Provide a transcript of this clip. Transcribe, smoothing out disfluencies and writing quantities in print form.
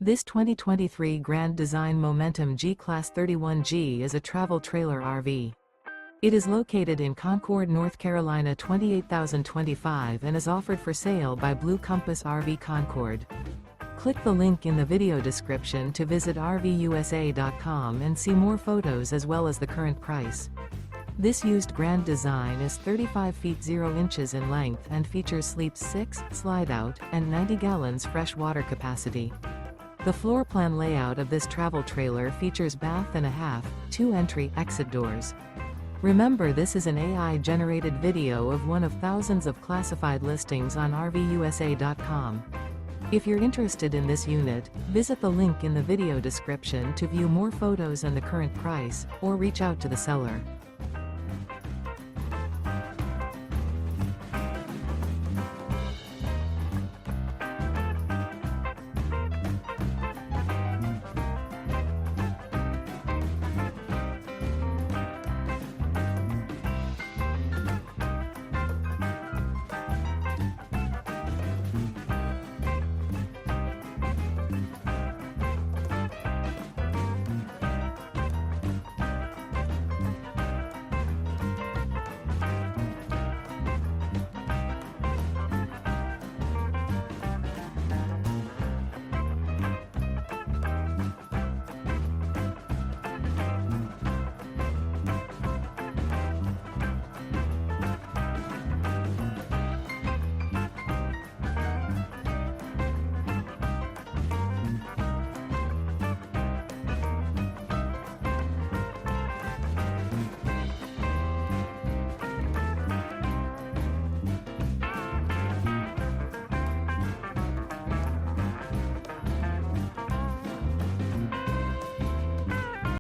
This 2023 Grand Design Momentum G-Class 31G is a travel trailer RV. It is located in Concord, North Carolina 28025 and is offered for sale by Blue Compass RV Concord. Click the link in the video description to visit RVUSA.com and see more photos as well as the current price. This used Grand Design is 35 feet 0 inches in length and features sleeps 6, slide-out, and 90 gallons fresh water capacity. The floor plan layout of this travel trailer features bath and a half, 2 entry/exit doors. Remember, this is an AI-generated video of one of thousands of classified listings on RVUSA.com. If you're interested in this unit, visit the link in the video description to view more photos and the current price, or reach out to the seller.